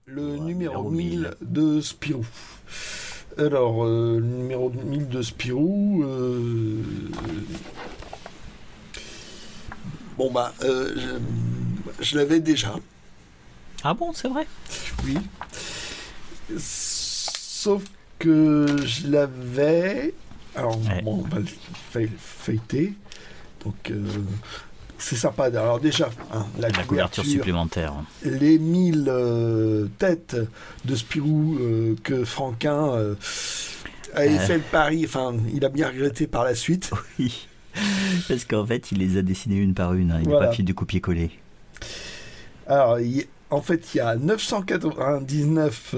Le Ouais, numéro numéro 1000 de Spirou. Alors, le numéro 1000 de Spirou. Bon, bah, je l'avais déjà, Ah bon, c'est vrai? oui. Sauf que je l'avais. Alors, Ouais. bon, on va le feuilleter. Donc, c'est sympa. Alors, déjà, hein, la La couverture couverture, supplémentaire. les 1000 têtes de Spirou que Franquin avait fait le pari. Enfin, il a bien regretté par la suite. Oui. Parce qu'en fait, il les a dessinées une par une. Hein. Il n'a Voilà. pas fait du copier-coller. Alors, en fait, il y a 999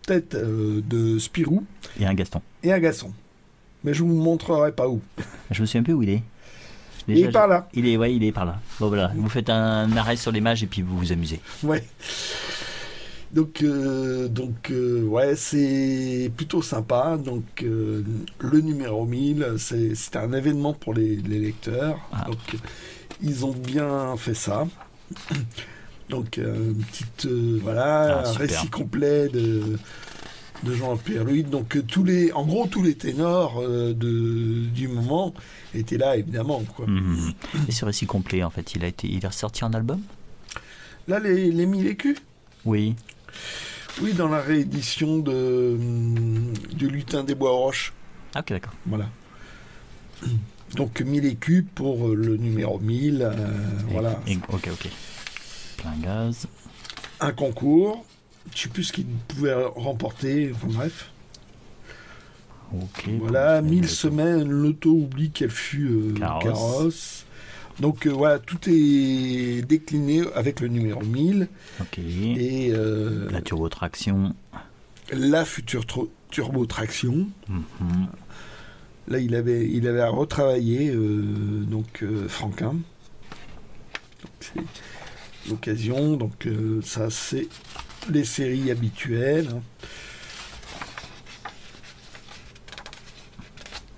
têtes de Spirou Et un Gaston. et un Gaston. Mais je vous montrerai pas où. Je me souviens plus où il est. Il est par là. Il est par là. Bon voilà, vous faites un arrêt sur l'image et puis vous vous amusez. Ouais. Donc, ouais, c'est plutôt sympa. Donc, le numéro 1000, c'était un événement pour les lecteurs. Ah. Donc, ils ont bien fait ça. Donc, une petite, voilà, Ah, un super. récit complet de Jean-Pierre Louis. Donc, en gros, tous les ténors du moment étaient là, évidemment, quoi. Mhm. Et ce récit complet, en fait, il est ressorti en album? Là, les 1000 écus. Oui. Oui, dans la réédition du Lutin des Bois Roches. Ah, ok, d'accord. Voilà. Donc 1000 écus pour le numéro 1000. Voilà. Ok. Plein gaz. Un concours. Je sais plus ce qu'il pouvait remporter. Enfin bref. Ok. Voilà. bon, 1000 c'est- semaines. L'auto oublie qu'elle fut Carrosse. carrosse. Donc voilà, tout est décliné avec le numéro 1000. Ok. Et La turbotraction. la future turbo-traction. Mhm. Là, il avait à retravailler Franquin. Donc, c'est l'occasion. Donc, ça, c'est les séries habituelles.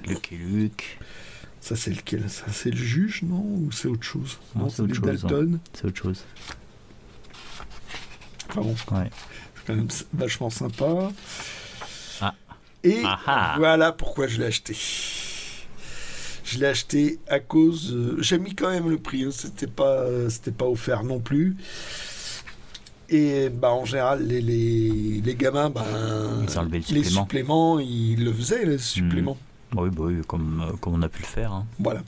Lucky Luke. Ça, c'est lequel? Ça, c'est le juge, non? Ou c'est autre chose? Non, c'est autre les chose, Dalton. C'est autre chose. Enfin bon, Ouais. c'est quand même vachement sympa. Ah. Et Ah ah. voilà pourquoi je l'ai acheté. Je l'ai acheté à cause. J'ai mis quand même le prix. Hein, c'était pas offert non plus. Et bah en général, les gamins, Ils enlevaient le les supplément. suppléments, ils le faisaient les suppléments. Oui, comme on a pu le faire. Hein. Voilà.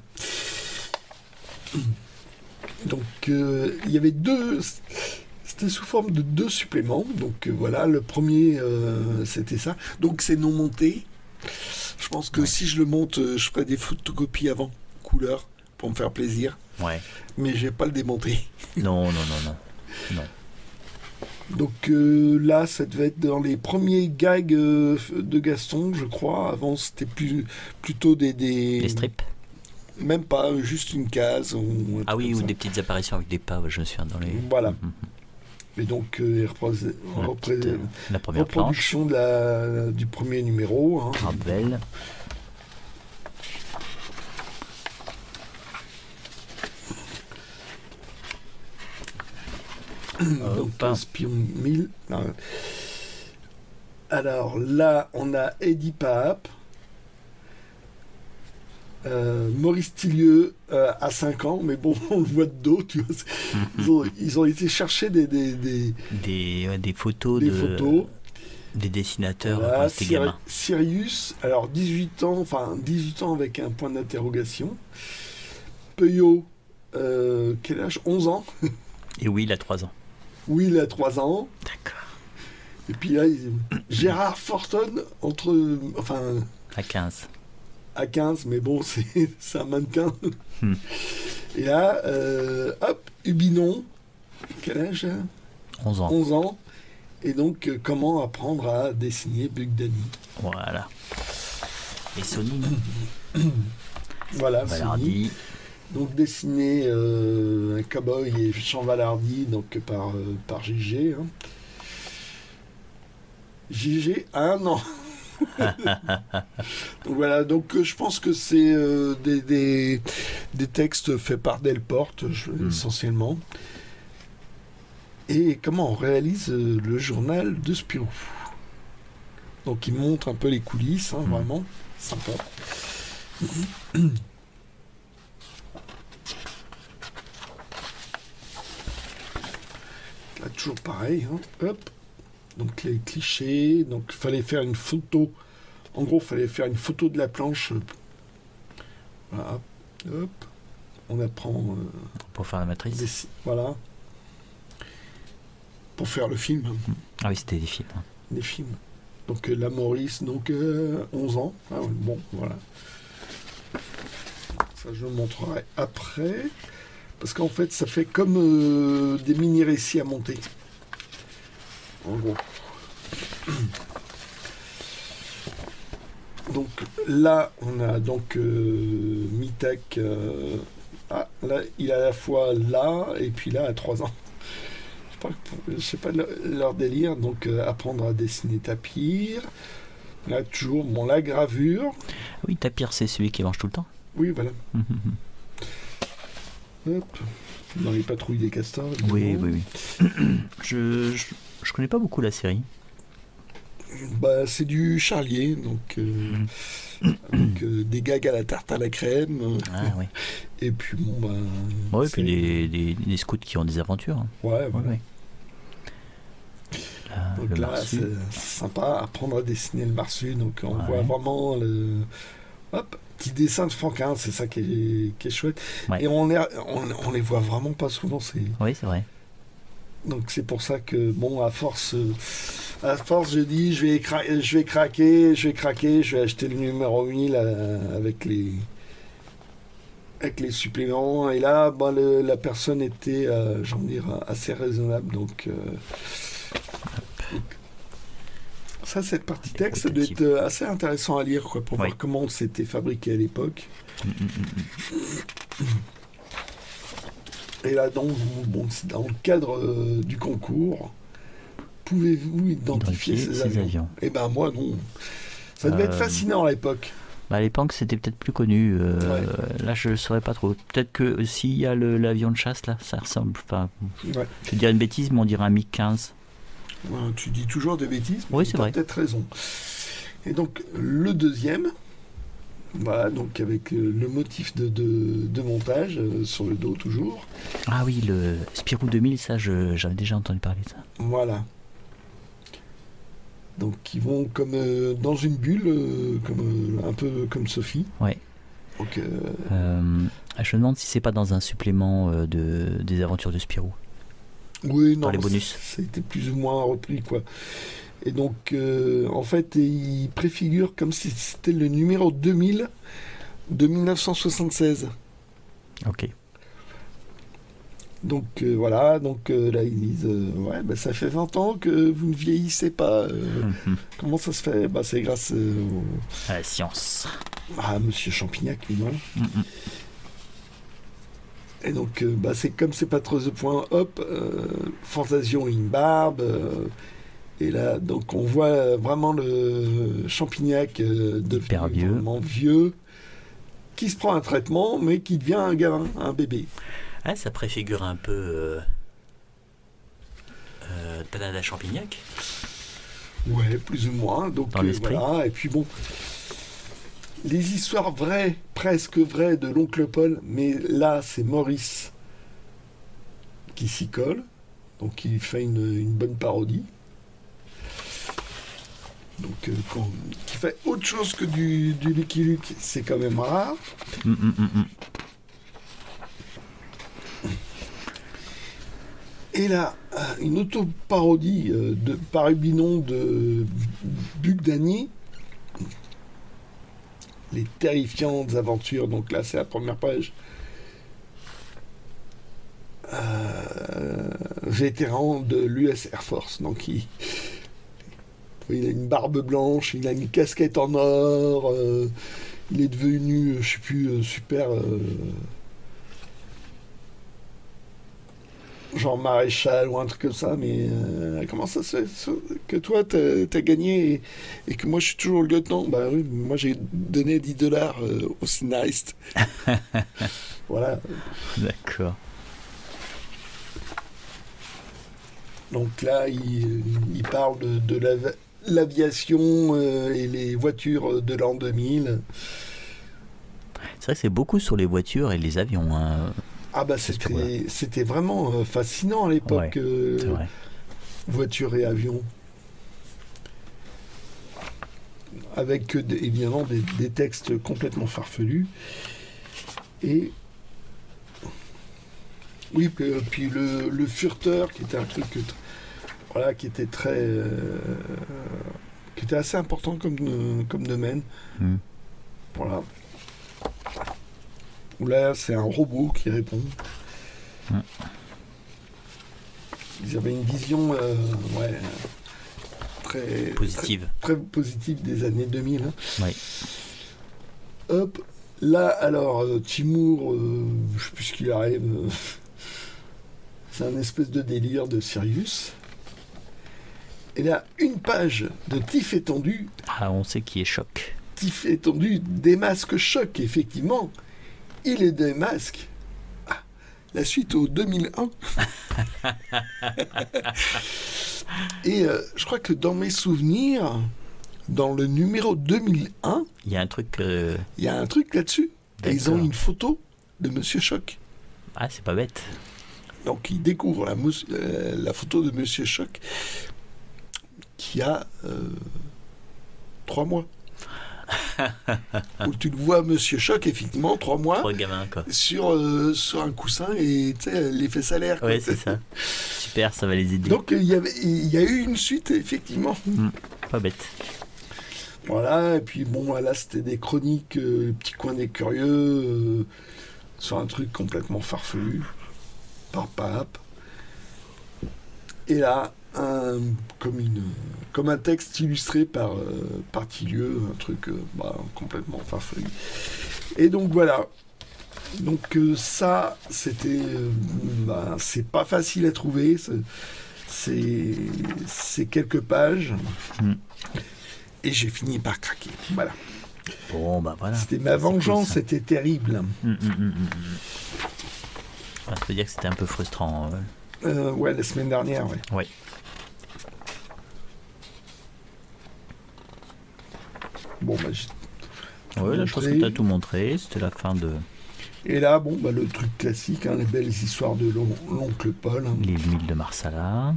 Donc il y avait deux. C'était sous forme de 2 suppléments. Donc voilà, le premier c'était ça. Donc c'est non monté. Je pense que Ouais. si je le monte, je ferai des photocopies avant, couleur, pour me faire plaisir. Ouais. Mais je vais pas le démonter. Non. Donc là, ça devait être dans les premiers gags de Gaston, je crois. Avant, c'était plutôt des... Les strips. Même pas, juste une case. Ou un Ah truc oui, comme ou ça. des petites apparitions avec des pas, je me souviens dans les. Voilà. Mhm. Et donc, La première planche. reproduction du premier numéro. Hein. Ravel. Donc, Espion 1000. Alors là, on a Eddie Paap, Maurice Tillieux à 5 ans, mais bon, on le voit de dos, tu vois. Ils ont été chercher des photos des photos. des dessinateurs Voilà, quand c'était gamin. Sirius, alors 18 ans avec un point d'interrogation. Peuillot, quel âge? 11 ans. Et oui, il a 3 ans. Oui, il a 3 ans. D'accord. Et puis là, Gérard Forton, À 15. à 15, mais bon, c'est un mannequin. Hmm. Et là, Hubinon, quel âge? 11 ans. 11 ans. Et donc, comment apprendre à dessiner Bug Daddy? Voilà. Et Sony. Voilà, Valardi. donc dessiné un cow-boy et Jean Valardi donc par JG. Hein. JG à 1 an. Donc voilà, donc je pense que c'est des textes faits par Delporte essentiellement. et comment on réalise le journal de Spirou. Donc il montre un peu les coulisses, hein, vraiment sympa. Là toujours pareil, hein. Hop. Donc les clichés, donc il fallait faire une photo. En gros, il fallait faire une photo de la planche. Voilà. Hop. On apprend. Pour faire la matrice. Voilà. Pour faire le film. Ah oui, c'était des films. Hein. Des films. Donc la Maurice, donc 11 ans. Ah ouais, bon, voilà. Ça, je le montrerai après. Parce qu'en fait, ça fait comme des mini-récits à monter. En gros. Donc là, on a donc Mitak. Là, il a à la fois là et puis là à 3 ans. Je sais pas leur délire. Donc apprendre à dessiner Tapir. Là toujours, bon, la gravure. Oui, Tapir, c'est celui qui mange tout le temps. Oui, voilà. Hop. Dans les patrouilles des castors. Oui. Je connais pas beaucoup la série. Bah, c'est du Charlier, donc avec des gags à la tarte à la crème. Oui. Et puis bon, bah. Ouais, et puis des scouts qui ont des aventures. Hein. Ouais, voilà. Ouais. Donc là, c'est sympa, apprendre à dessiner le marsu. Donc on voit vraiment le. Hop, petit dessin de Franquin, c'est ça qui est chouette. Ouais. Et on les voit vraiment pas souvent. Oui, c'est vrai. Donc c'est pour ça que, bon, à force je dis, je vais craquer, je vais acheter le numéro 1000 avec les suppléments. Et là, bah, la personne était, j'ai envie de dire, assez raisonnable. Donc ça, cette partie texte, ça doit être assez intéressant à lire, quoi, pour voir comment c'était fabriqué à l'époque. Et là, donc, bon, c'est dans le cadre du concours. Pouvez-vous identifier ces avions? Eh ben moi, non. Ça devait être fascinant à l'époque. Bah à l'époque, c'était peut-être plus connu. Là, je ne saurais pas trop. Peut-être que s'il y a l'avion de chasse, là, ça ressemble. Enfin, je dirais une bêtise, mais on dirait un MiG-15. Ouais, tu dis toujours des bêtises, mais oui, c'est vrai. Tu as peut-être raison. Et donc, le deuxième, voilà, donc avec le motif de montage sur le dos, toujours. Ah oui, le Spirou 2000, ça, j'avais déjà entendu parler de ça. Voilà. Donc, ils vont comme dans une bulle, un peu comme Sophie. Ouais. Donc, je me demande si c'est pas dans un supplément des aventures de Spirou. Oui, non. Dans les bonus. C'était plus ou moins repris, quoi. Et donc, en fait, il préfigure comme si c'était le numéro 2000 de 1976. Ok. Donc, voilà. Donc, là, ils disent ouais, bah, ça fait 20 ans que vous ne vieillissez pas. Comment ça se fait? Bah, c'est grâce à la science. Ah, Monsieur Champignac, voilà. Et donc, bah, c'est comme c'est pas trop the point, hop, Fantasion une barbe. Et là, donc, on voit vraiment le Champignac devenu vraiment vieux, qui se prend un traitement, mais qui devient un gamin, un bébé. Ah, ça préfigure un peu Tanada Champignac. Ouais, plus ou moins. Donc, dans l'esprit. Voilà. Et puis bon, les histoires vraies, presque vraies, de l'oncle Paul, mais là, c'est Maurice qui s'y colle. Donc, il fait une bonne parodie. Donc, qui fait autre chose que du Lucky Luke, c'est quand même rare. Et là, une auto-parodie par Ubinon de Bugdani. Les terrifiantes aventures. Donc là, c'est la première page. Vétéran de l'US Air Force. Donc il a une barbe blanche, il a une casquette en or, il est devenu, je sais plus, super... genre maréchal ou un truc comme ça, mais comment ça se fait que toi t'as gagné et que moi je suis toujours le lieutenant? Bah oui, moi j'ai donné $10 au scénariste. Voilà. D'accord. Donc là, il parle de l'aviation et les voitures de l'an 2000. C'est vrai que c'est beaucoup sur les voitures et les avions. Hein. Ah bah c'était vraiment fascinant à l'époque, c'est vrai. Voitures et avions. Avec évidemment des textes complètement farfelus. Et oui, puis le furteur, qui était un truc qui était qui était assez important comme domaine. Voilà. Où là, c'est un robot qui répond. Ils avaient une vision très positive. Très positive des années 2000. Hein. Oui. Hop. Là, alors, Timur, je sais plus ce qu'il arrive. C'est un espèce de délire de Sirius. Et là, une page de Tif étendu. Ah, on sait qui est Choc. Tif étendu démasque Choc, effectivement. Il est démasque. Ah, la suite au 2001. Et je crois que dans mes souvenirs, dans le numéro 2001, il y a un truc. Il y a un truc là-dessus. Et ils ont une photo de Monsieur Choc. Ah, c'est pas bête. Donc ils découvrent la photo de Monsieur Choc qui a 3 mois. Où tu le vois, Monsieur Choc, effectivement, 3 mois. 3 gamins, quoi. Sur un coussin et tu sais, l'effet salaire. Oui, c'est ça. Super, ça va les aider. Donc il y a eu une suite, effectivement. Pas bête. Voilà, et puis bon, là c'était des chroniques, Petit Coin des Curieux, sur un truc complètement farfelu, par pape. Et là, comme un texte illustré par Tilieu, un truc complètement farfelu. Et donc voilà. Donc ça, c'était... c'est pas facile à trouver, c'est quelques pages. Et j'ai fini par craquer. Voilà. Bon, bah voilà. C'était ma vengeance, cool, c'était terrible. Ça veut dire que c'était un peu frustrant. Ouais, la semaine dernière, ouais. Ouais. Bon, bah, là, je pense que tu as tout montré. C'était la fin de... Et là, bon, bah, le truc classique, hein, les belles histoires de l'oncle Paul. Hein. Les Milles de Marsala.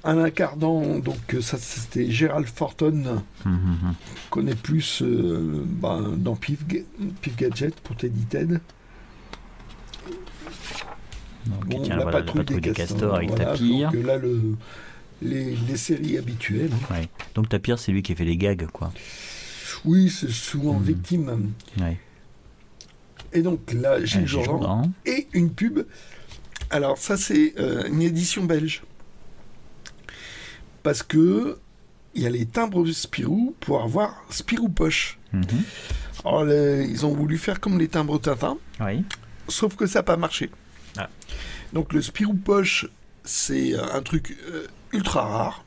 Un incarnant, donc ça c'était Gérald Forton, qu'on connaît plus dans Pif Gadget pour Teddy Ted. Donc, la patrouille des castors avec Tapir. Donc là, les séries habituelles. Ouais. Donc Tapir, c'est lui qui fait les gags, quoi. Oui, c'est souvent victime. Ouais. Et donc là, Gilles Jourdan et une pub. Alors ça, c'est une édition belge. Parce que il y a les timbres Spirou pour avoir Spirou Poche. Alors ils ont voulu faire comme les timbres Tintin, sauf que ça n'a pas marché. Donc le Spirou Poche, c'est un truc ultra rare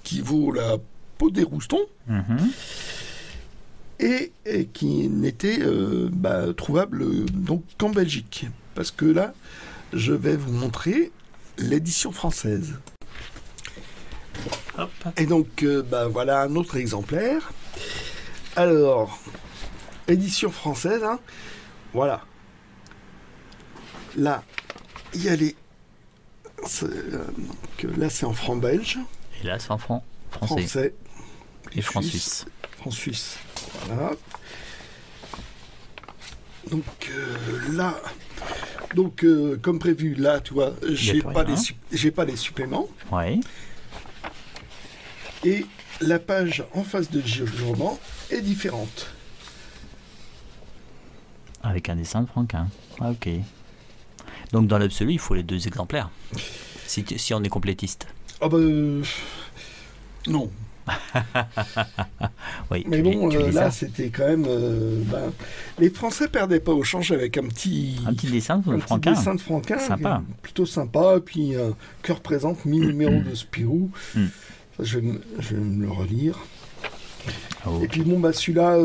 qui vaut la peau des roustons et qui n'était trouvable donc qu'en Belgique. Parce que là, je vais vous montrer l'édition française. Hop. Et donc, voilà un autre exemplaire. Alors, édition française, hein. Voilà. Là, il y a les... là, c'est en franc belge. Et là, c'est en franc français. Et franc suisse. Franc suisse. Voilà. Donc, là... Donc, comme prévu, là, tu vois, j'ai pas les suppléments. Ouais. Et la page en face de Gilles Jourdan est différente. Avec un dessin de Franquin. Ah, ok. Donc dans l'absolu, il faut les 2 exemplaires. Si on est complétiste. Ah non. Oui, mais bon, là c'était quand même... les Français perdaient pas au change avec un petit dessin de Franquin. Petit dessin de Franquin. Sympa. Plutôt sympa. Et puis que représente 1000 numéros de Spirou. Je vais me le relire. Et puis bon, celui-là,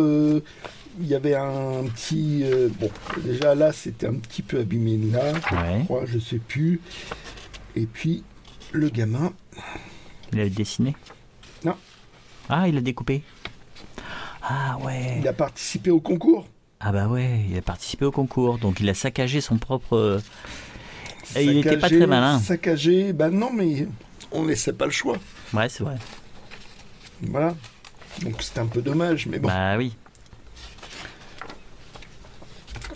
il y avait un petit... bon, déjà là, c'était un petit peu abîmé là, je crois, je sais plus. Et puis, le gamin... Il a dessiné? Non. Ah, il a découpé. Ah ouais. Il a participé au concours. Ah bah ouais, il a participé au concours, donc il a saccagé son propre... Et il n'était pas très malin. Saccagé, ben non, mais on laissait pas le choix. Ouais, c'est vrai. Voilà. Donc c'était un peu dommage, mais bon. Bah oui.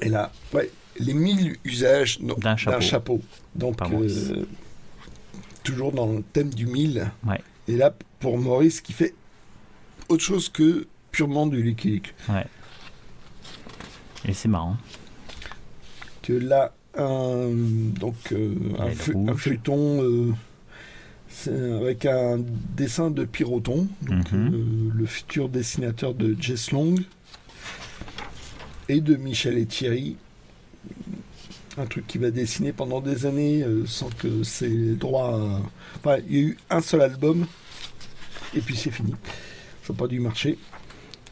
Et là, ouais, les 1000 usages d'un chapeau. Donc, toujours dans le thème du 1000. Ouais. Et là, pour Maurice, qui fait autre chose que purement du Lucky Luke. Ouais. Et c'est marrant. Que là, un feuilleton avec un dessin de Piroton, donc, le futur dessinateur de Jess Long, et de Michel et Thierry. Un truc qui va dessiner pendant des années sans que ses droits... Enfin, il y a eu un seul album, et puis c'est fini. Ça n'a pas dû marcher.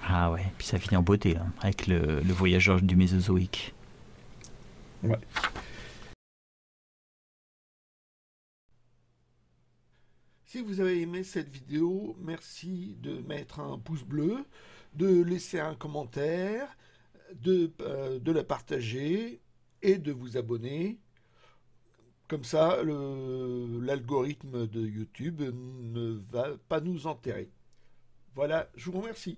Ah ouais, puis ça finit en beauté, hein, avec le voyageur du Mésozoïque. Ouais. Si vous avez aimé cette vidéo, merci de mettre un pouce bleu, de laisser un commentaire, de la partager et de vous abonner. Comme ça, l'algorithme de YouTube ne va pas nous enterrer. Voilà, je vous remercie.